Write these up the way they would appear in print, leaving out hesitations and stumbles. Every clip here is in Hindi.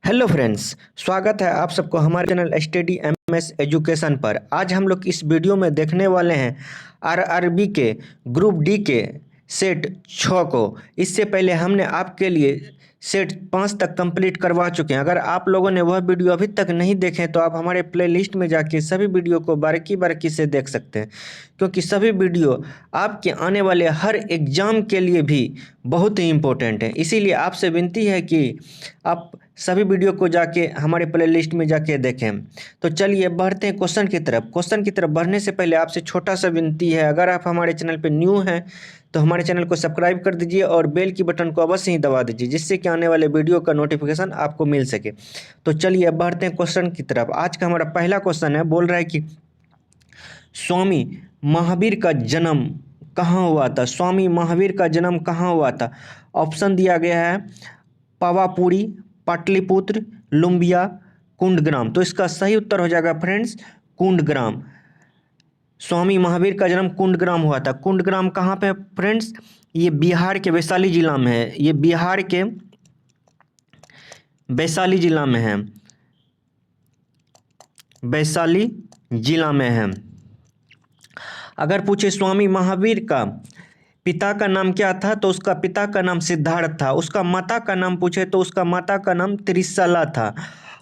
हेलो फ्रेंड्स, स्वागत है आप सबको हमारे चैनल स्टडी एमएस एजुकेशन पर। आज हम लोग इस वीडियो में देखने वाले हैं आरआरबी के ग्रुप डी के सेट 6 को। इससे पहले हमने आपके लिए सेट 5 तक कंप्लीट करवा चुके हैं। अगर आप लोगों ने वह वीडियो अभी तक नहीं देखे तो आप हमारे प्लेलिस्ट में जाके सभी वीडियो को बारीकी बारीकी से देख सकते हैं, क्योंकि सभी वीडियो आपके आने वाले हर एग्ज़ाम के लिए भी बहुत ही इम्पोर्टेंट है। इसीलिए आपसे विनती है कि आप सभी वीडियो को जाके हमारे प्लेलिस्ट में जाके देखें। तो चलिए बढ़ते हैं क्वेश्चन की तरफ। क्वेश्चन की तरफ बढ़ने से पहले आपसे छोटा सा विनती है, अगर आप हमारे चैनल पर न्यू हैं तो हमारे चैनल को सब्सक्राइब कर दीजिए और बेल की बटन को अवश्य ही दबा दीजिए, जिससे कि आने वाले वीडियो का नोटिफिकेशन आपको मिल सके। तो चलिए अब बढ़ते हैं क्वेश्चन की तरफ। आज का हमारा पहला क्वेश्चन है, बोल रहा है कि स्वामी महावीर का जन्म कहाँ हुआ था। स्वामी महावीर का जन्म कहाँ हुआ था। ऑप्शन दिया गया है पावापुरी, पाटलिपुत्र, लुम्बिया, कुंडग्राम। तो इसका सही उत्तर हो जाएगा फ्रेंड्स कुंडग्राम। स्वामी महावीर का जन्म कुंडग्राम हुआ था। कुंडग्राम कहाँ पे फ्रेंड्स, ये बिहार के वैशाली जिला में है। ये बिहार के वैशाली जिला में है, वैशाली जिला में है। अगर पूछे स्वामी महावीर का पिता का नाम क्या था, तो उसका पिता का नाम सिद्धार्थ था। उसका माता का नाम पूछे तो उसका माता का नाम त्रिशला था।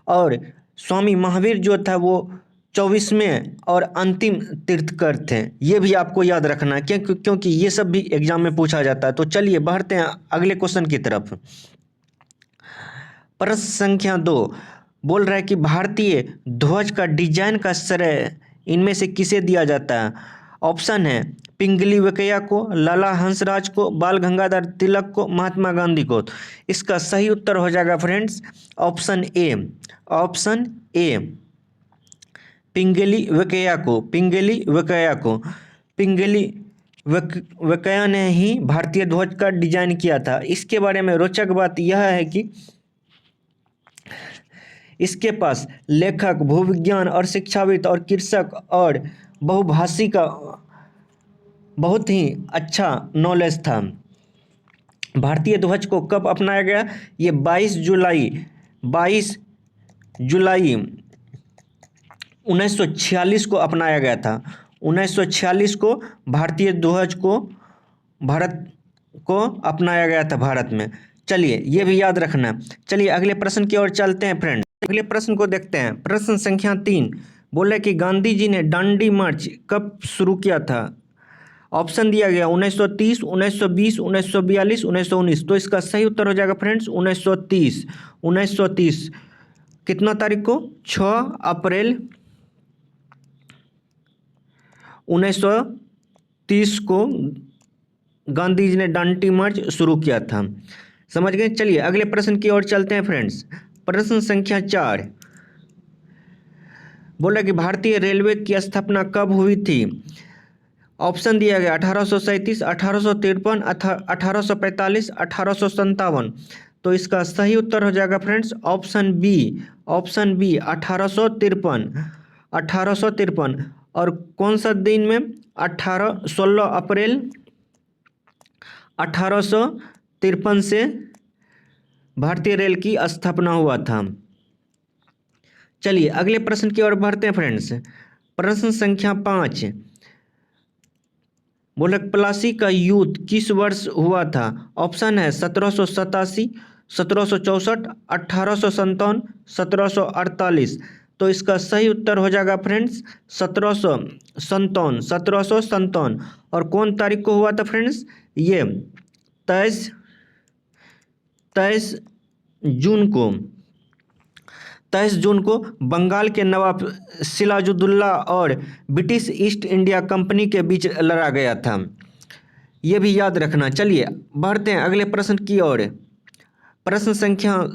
और स्वामी महावीर जो था वो 24वें और अंतिम तीर्थकर थे। ये भी आपको याद रखना है, क्योंकि ये सब भी एग्जाम में पूछा जाता है। तो चलिए बढ़ते हैं अगले क्वेश्चन की तरफ। प्रश्न संख्या 2 बोल रहा है कि भारतीय ध्वज का डिजाइन का श्रेय इनमें से किसे दिया जाता है। ऑप्शन है पिंगली वेंकैया को, लाला हंसराज को, बाल गंगाधर तिलक को, महात्मा गांधी को। इसका सही उत्तर हो जाएगा friends option A. Option A Pingali Venkayya को, पिंगली वेंकैया को। पिंगली वेंकैया ने ही भारतीय ध्वज का डिजाइन किया था। इसके बारे में रोचक बात यह है कि इसके पास लेखक, भूविज्ञान और शिक्षाविद और कृषक और बहुभाषी का बहुत ही अच्छा नॉलेज था। भारतीय ध्वज को कब अपनाया गया, ये 22 जुलाई 1946 को अपनाया गया था। 1946 को भारतीय ध्वज को अपनाया गया था भारत में। चलिए ये भी याद रखना। चलिए अगले प्रश्न की ओर चलते हैं फ्रेंड। अगले प्रश्न को देखते हैं। प्रश्न संख्या 3 बोले कि गांधी जी ने दांडी मार्च कब शुरू किया था। ऑप्शन दिया गया 1930, 1920, 1942, 1919। तो इसका सही उत्तर हो जाएगा फ्रेंड्स 1930। 1930 कितना तारीख को, 6 अप्रैल 1930 को गांधी जी ने दांडी मार्च शुरू किया था। समझ गए। चलिए अगले प्रश्न की ओर चलते हैं फ्रेंड्स। प्रश्न संख्या 4 बोला कि भारतीय रेलवे की स्थापना कब हुई थी। ऑप्शन दिया गया 1837, 1853, 1845, 1857। तो इसका सही उत्तर हो जाएगा friends option B. Option B 1853। 1853 और कौन सा दिन में, 16 अप्रैल 1853 से भारतीय रेल की स्थापना हुआ था। चलिए अगले प्रश्न की ओर बढ़ते हैं फ्रेंड्स। प्रश्न संख्या 5 बोले प्लासी का युद्ध किस वर्ष हुआ था। ऑप्शन है 1787, 1764, 1857, 1748। तो इसका सही उत्तर हो जाएगा फ्रेंड्स 1757। 1757 और कौन तारीख को हुआ था फ्रेंड्स, ये 23 जून को। 23 जून को बंगाल के नवाब सिराजुद्दौला और ब्रिटिश ईस्ट इंडिया कंपनी के बीच लड़ा गया था। ये भी याद रखना। चलिए बढ़ते हैं अगले प्रश्न की ओर। प्रश्न संख्या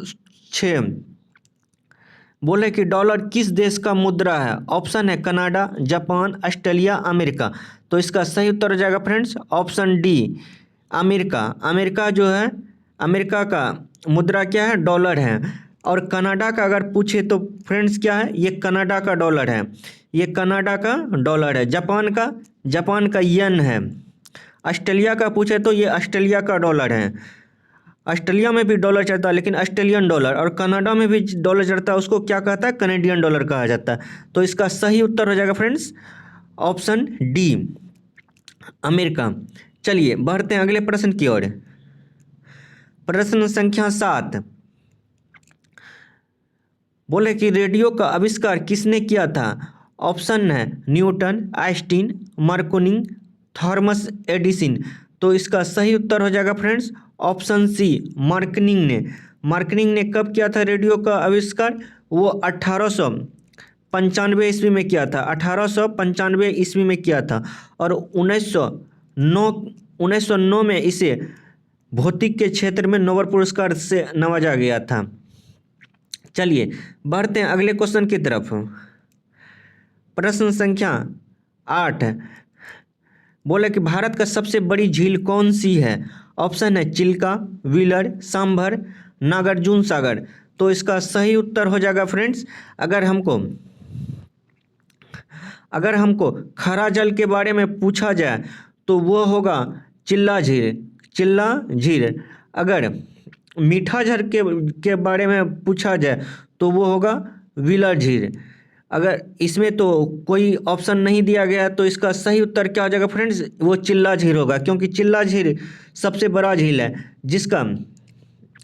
6 बोले कि डॉलर किस देश का मुद्रा है। ऑप्शन है कनाडा, जापान, ऑस्ट्रेलिया, अमेरिका। तो इसका सही उत्तर हो जाएगा friends option D America. America जो है, अमेरिका का मुद्रा क्या है, डॉलर है। और कनाडा का अगर पूछे तो फ्रेंड्स क्या है, ये कनाडा का डॉलर है। ये कनाडा का डॉलर है। जापान का येन है। ऑस्ट्रेलिया का पूछे तो ये ऑस्ट्रेलिया का डॉलर है। ऑस्ट्रेलिया में भी डॉलर चलता है लेकिन ऑस्ट्रेलियन डॉलर, और कनाडा में भी डॉलर चलता है, उसको क्या कहता है, कनेडियन डॉलर कहा जाता है। तो इसका सही उत्तर हो जाएगा फ्रेंड्स ऑप्शन डी, अमेरिका। चलिए बढ़ते हैं अगले प्रश्न की ओर। प्रश्न संख्या 7 बोले कि रेडियो का आविष्कार किसने किया था? ऑप्शन है Newton, Einstein, Markovnikov, Thomas Edison. तो इसका सही उत्तर हो जाएगा फ्रेंड्स ऑप्शन सी, मार्कनिंग ने। मार्कनिंग ने कब किया था रेडियो का आविष्कार? वो 1895 ईस्वी में किया था, 1895 ईस्वी में किया था। और 1909 में इसे भौतिक के क्षेत्र में नोबेल पुरस्कार से नवाजा गया था। चलिए बढ़ते हैं अगले क्वेश्चन की तरफ। प्रश्न संख्या 8 बोले कि भारत का सबसे बड़ी झील कौन सी है? ऑप्शन है चिल्का, व्हीलर, सांभर, नागार्जुन सागर। तो इसका सही उत्तर हो जाएगा फ्रेंड्स, अगर हमको खरा जल के बारे में पूछा जाए तो वो होगा चिल्ला झील, चिल्ला झील। अगर मीठा झर के बारे में पूछा जाए तो वो होगा व्हीलर झील। अगर इसमें तो कोई ऑप्शन नहीं दिया गया तो इसका सही उत्तर क्या हो जाएगा फ्रेंड्स? वो चिल्ला झील होगा, क्योंकि चिल्ला झील सबसे बड़ा झील है जिसका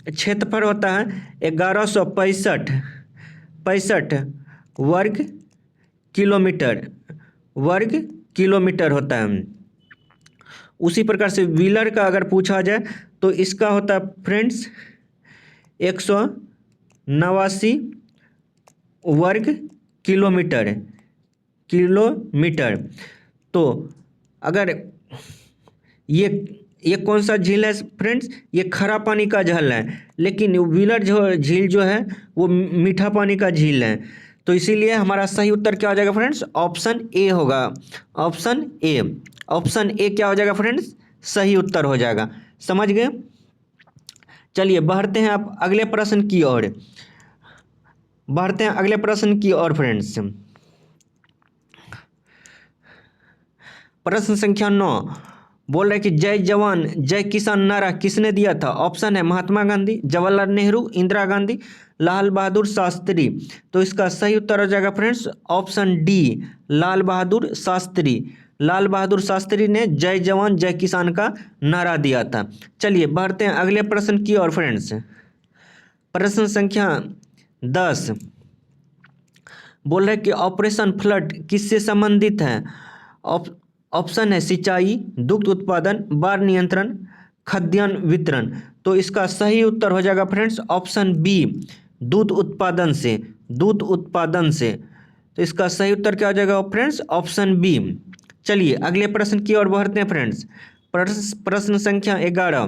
क्षेत्रफल होता है 1165 वर्ग किलोमीटर होता है। उसी प्रकार से व्हीलर का अगर पूछा जाए तो इसका होता है फ्रेंड्स 189 वर्ग किलोमीटर। तो अगर ये कौन सा झील है फ्रेंड्स? ये खरा पानी का झील है, लेकिन व्हीलर झील जो है वो मीठा पानी का झील है। तो इसीलिए हमारा सही उत्तर क्या हो जाएगा फ्रेंड्स? ऑप्शन ए होगा, ऑप्शन ए क्या हो जाएगा फ्रेंड्स? सही उत्तर हो जाएगा। समझ गए? चलिए बढ़ते हैं आप अगले प्रश्न की ओर। फ्रेंड्स प्रश्न संख्या 9 बोल रहे कि जय जवान जय किसान नारा किसने दिया था? ऑप्शन है महात्मा गांधी, जवाहरलाल नेहरू, इंदिरा गांधी, लाल बहादुर शास्त्री। तो इसका सही उत्तर हो जाएगा friends option D, Lal Bahadur Shastri. Lal Bahadur Shastri ने जय जवान जय किसान का नारा दिया था। चलिए बढ़ते हैं अगले प्रश्न की ओर। फ्रेंड्स प्रश्न संख्या 10 बोल रहे कि ऑपरेशन फ्लड किससे संबंधित है? ऑप्शन है सिंचाई, दुग्ध उत्पादन, बाढ़ नियंत्रण, खाद्यान्न वितरण। तो इसका सही उत्तर हो जाएगा फ्रेंड्स ऑप्शन बी, दूध उत्पादन से। तो इसका सही उत्तर क्या हो जाएगा फ्रेंड्स? Option B. चलिए अगले प्रश्न की ओर बढ़ते हैं फ्रेंड्स। प्रश्न संख्या 11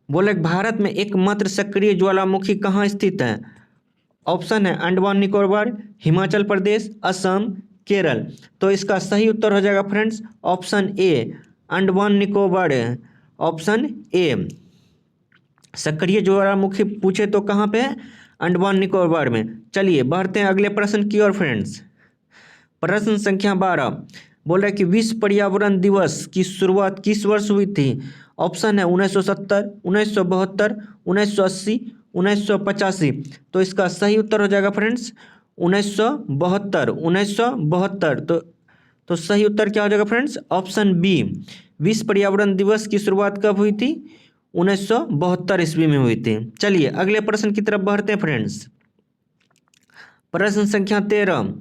बोले भारत में एकमात्र सक्रिय ज्वालामुखी कहाँ स्थित है? ऑप्शन है अंडमान निकोबार, हिमाचल प्रदेश, असम, केरल। तो इसका सही उत्तर हो जाएगा friends option A, Andaman Nicobar. Option A, सक्रिय ज्वालामुखी पूछे तो कहाँ पे है? अंडमान निकोबार में। चलिए बढ़ते हैं अगले प्रश्न की ओर। फ्रेंड्स प्रश्न संख्या 12 बोल रहे कि विश्व पर्यावरण दिवस की शुरुआत किस वर्ष हुई थी? ऑप्शन है 1970, 1972, 1980, 1985। तो इसका सही उत्तर हो जाएगा फ्रेंड्स 1972। तो सही उत्तर क्या हो जाएगा फ्रेंड्स? ऑप्शन बी, विश्व पर्यावरण दिवस की शुरुआत कब हुई थी? 1972 ईस्वी में हुई थी। चलिए अगले प्रश्न की तरफ बढ़ते हैं फ्रेंड्स। प्रश्न संख्या 13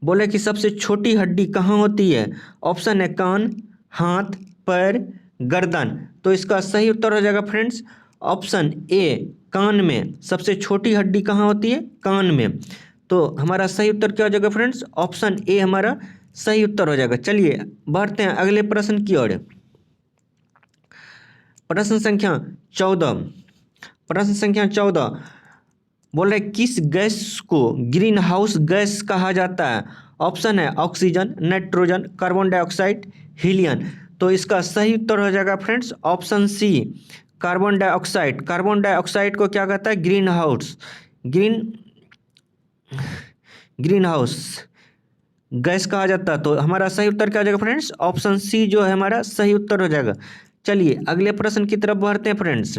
बोले कि सबसे छोटी हड्डी कहाँ होती है? ऑप्शन है कान, हाथ, पैर, गर्दन। तो इसका सही उत्तर हो जाएगा फ्रेंड्स ऑप्शन ए, कान में। सबसे छोटी हड्डी कहाँ होती है? कान में। तो हमारा सही उत्तर क्या हो जाएगा फ्रेंड्स? ऑप्शन ए हमारा सही उत्तर हो जाएगा। चलिए बढ़ते हैं अगले प्रश्न की ओर। प्रश्न संख्या 14 बोल रहे किस गैस को ग्रीन हाउस गैस कहा जाता है? ऑप्शन है oxygen, nitrogen, carbon dioxide, helium. तो इसका सही उत्तर हो जाएगा friends option C, carbon dioxide. Carbon dioxide को क्या कहता है? ग्रीन हाउस गैस कहा जाता है। तो हमारा सही उत्तर क्या हो जाएगा फ्रेंड्स? ऑप्शन सी जो है हमारा सही उत्तर हो जाएगा। चलिए अगले प्रश्न की तरफ बढ़ते हैं फ्रेंड्स।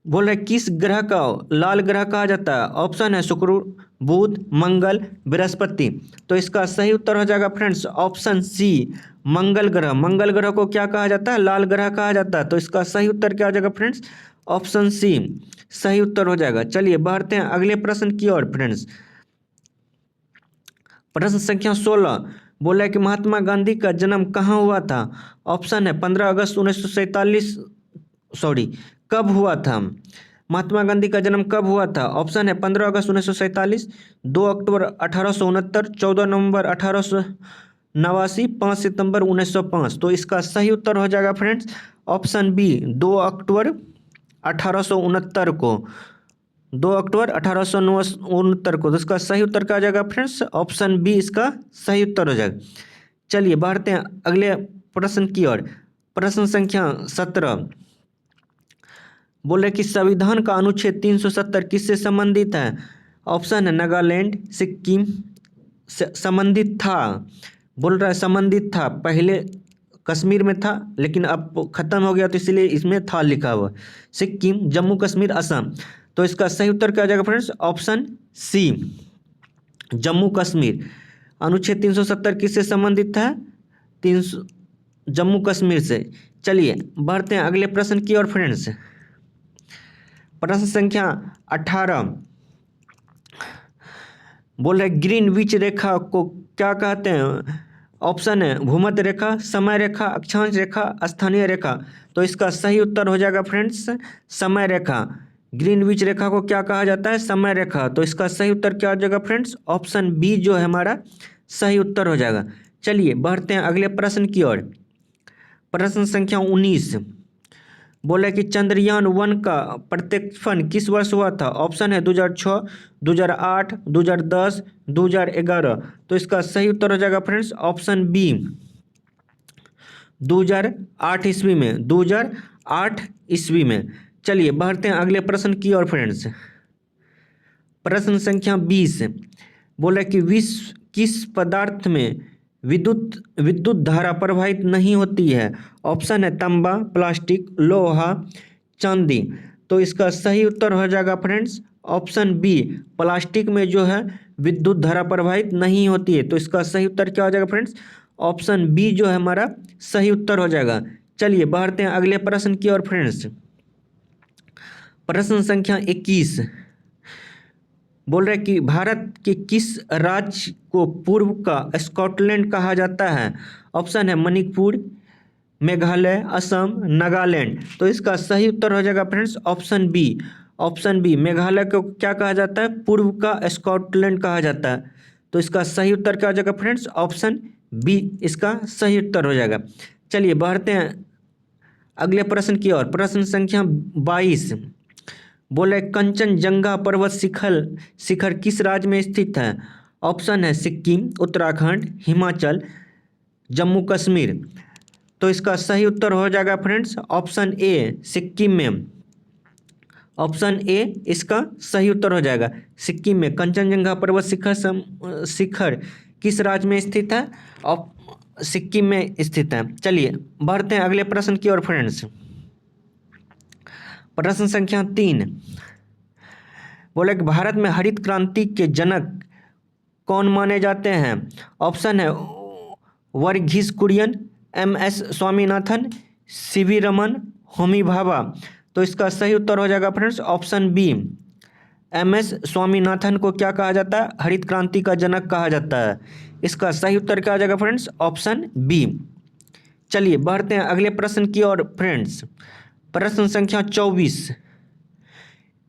बोल रहे किस ग्रह का लाल ग्रह कहा जाता है? ऑप्शन है शुक्र, बुध, मंगल, बृहस्पति। तो इसका सही उत्तर हो जाएगा फ्रेंड्स ऑप्शन सी, मंगल ग्रह। मंगल ग्रह को क्या कहा जाता है? लाल ग्रह कहा जाता है। तो इसका सही उत्तर क्या हो जाएगा फ्रेंड्स? ऑप्शन सी सही उत्तर हो जाएगा। चलिए बढ़ते हैं अगले प्रश्न की ओर फ्रेंड्स। प्रश्न संख्या 16 बोला है कि महात्मा गांधी का जन्म कहाँ हुआ था? ऑप्शन है 15 अगस्त 1947, सॉरी, कब हुआ था? महात्मा गांधी का जन्म कब हुआ था? ऑप्शन है 15 अगस्त 1947, 2 अक्टूबर 1869, 14 नवंबर 1889, 5 सितंबर 1905। तो इसका सही उत्तर हो जाएगा फ्रेंड्स ऑप्शन बी, 2 अक्टूबर 1869 को, 2 अक्टूबर 1869 को। तो इसका सही उत्तर क्या हो जाएगा फ्रेंड्स? ऑप्शन बी इसका सही उत्तर हो जाएगा। चलिए बढ़ते हैं अगले प्रश्न की ओर। प्रश्न संख्या 17 बोले कि संविधान का अनुच्छेद 370 किससे संबंधित है? ऑप्शन है नागालैंड, सिक्किम से संबंधित था। बोल रहा है संबंधित था, पहले कश्मीर में था लेकिन अब खत्म हो गया तो इसलिए इसमें था लिखा हुआ। सिक्किम, जम्मू कश्मीर, असम। तो इसका सही उत्तर क्या हो जाएगा friends? Option C, Jammu Kashmir. अनुच्छेद 370 किससे संबंधित है? 300 जम्मू कश्मीर से। चलिए बढ़ते हैं अगले प्रश्न की ओर फ्रेंड्स। प्रश्न संख्या 18 बोल रहे ग्रीनविच रेखा को क्या कहते हैं? ऑप्शन है भूमध्य रेखा, समय रेखा, अक्षांश रेखा, स्थानीय रेखा। तो इसका सही उत्तर हो जाएगा फ्रेंड्स समय रेखा। ग्रीनविच रेखा को क्या कहा जाता है? समय रेखा। तो इसका सही उत्तर क्या हो जाएगा फ्रेंड्स? ऑप्शन बी जो है हमारा सही उत्तर हो जाएगा। चलिए बढ़ते हैं अगले प्रश्न की ओर। प्रश्न संख्या 19 बोला कि चंद्रयान-1 का प्रक्षेपण किस वर्ष हुआ था? ऑप्शन है 2006, 2008, 2010, 2011। तो इसका सही उत्तर हो जाएगा फ्रेंड्स ऑप्शन बी, 2008 ईस्वी में, 2008 ईस्वी में। चलिए बढ़ते हैं अगले प्रश्न की ओर फ्रेंड्स। प्रश्न संख्या 20 बोला कि विश्व किस पदार्थ में विद्युत विद्युत धारा प्रवाहित नहीं होती है? ऑप्शन है तांबा, प्लास्टिक, लोहा, चांदी। तो इसका सही उत्तर हो जाएगा फ्रेंड्स ऑप्शन बी, प्लास्टिक में जो है विद्युत धारा प्रवाहित नहीं होती है। तो इसका सही उत्तर क्या हो जाएगा फ्रेंड्स? ऑप्शन बी जो है हमारा सही उत्तर हो जाएगा। चलिए बढ़ते हैं अगले प्रश्न की ओर फ्रेंड्स। प्रश्न संख्या 21 बोल रहे कि भारत के किस राज्य को पूर्व का स्कॉटलैंड कहा जाता है? ऑप्शन है मणिपुर, मेघालय, असम, नागालैंड। तो इसका सही उत्तर हो जाएगा friends option B, option B, Meghalaya को क्या कहा जाता है? पूर्व का स्कॉटलैंड कहा जाता है। तो इसका सही उत्तर क्या हो जाएगा फ्रेंड्स? ऑप्शन बी इसका सही उत्तर हो जाएगा। चलिए बढ़ते हैं अगले प्रश्न की ओर। प्रश्न संख्या 22 बोले कंचनजंगा पर्वत शिखर किस राज्य में स्थित है? ऑप्शन है सिक्किम, उत्तराखंड, हिमाचल, जम्मू कश्मीर। तो इसका सही उत्तर हो जाएगा फ्रेंड्स ऑप्शन ए, सिक्किम में। ऑप्शन ए इसका सही उत्तर हो जाएगा। सिक्किम में कंचनजंगा पर्वत शिखर किस राज्य में स्थित है? सिक्किम में स्थित है। चलिए बढ़ते हैं अगले प्रश्न की ओर फ्रेंड्स। प्रश्न संख्या 3 बोले कि भारत में हरित क्रांति के जनक कौन माने जाते हैं? ऑप्शन है वर्गीस कुरियन, एम.एस. स्वामीनाथन, सी.वी. रमन, होमी भाभा। तो इसका सही उत्तर हो जाएगा friends option B, M S. Swaminathan को क्या कहा जाता है? हरित क्रांति का जनक कहा जाता है। इसका सही उत्तर क्या हो जाएगा फ्रेंड्स? Option B. चलिए बढ़ते हैं अगले प्रश्न की ओर फ्रेंड्स। प्रश्न संख्या 24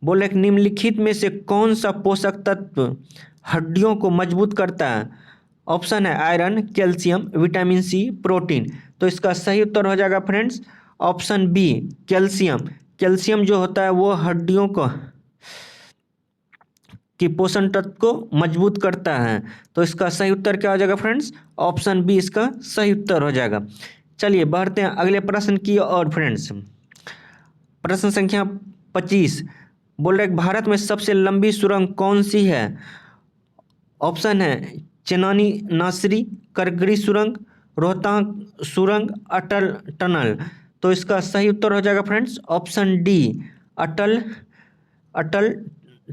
बोले कि निम्नलिखित में से कौन सा पोषक तत्व हड्डियों को मजबूत करता है? ऑप्शन है iron, calcium, vitamin C, protein. तो इसका सही उत्तर हो जाएगा friends option B, calcium. Calcium जो होता है वो हड्डियों को कि पोषण तत्व को मजबूत करता है। तो इसका सही उत्तर क्या हो जाएगा फ्रेंड्स? ऑप्शन बी इसका सही उत्तर हो जाएगा। चलिए बढ़ते हैं अगले प्रश्न की ओर फ्रेंड्स। प्रश्न संख्या 25 बोल रहे भारत में सबसे लंबी सुरंग कौन सी है? ऑप्शन है चेनानी नासरी, करगरी सुरंग, रोहतांग सुरंग, अटल टनल। तो इसका सही उत्तर हो जाएगा friends option D, Atal Atal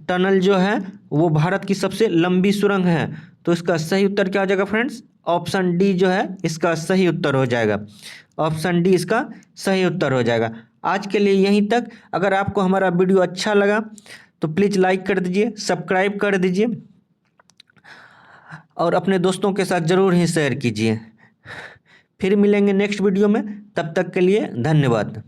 tunnel जो है वो भारत की सबसे लंबी सुरंग है। तो इसका सही उत्तर क्या हो जाएगा फ्रेंड्स, ऑप्शन डी जो है इसका सही उत्तर हो जाएगा। ऑप्शन डी इसका सही उत्तर हो जाएगा। आज के लिए यहीं तक। अगर आपको हमारा वीडियो अच्छा लगा तो प्लीज़ लाइक कर दीजिए, सब्सक्राइब कर दीजिए और अपने दोस्तों के साथ ज़रूर ही शेयर कीजिए। फिर मिलेंगे नेक्स्ट वीडियो में, तब तक के लिए धन्यवाद।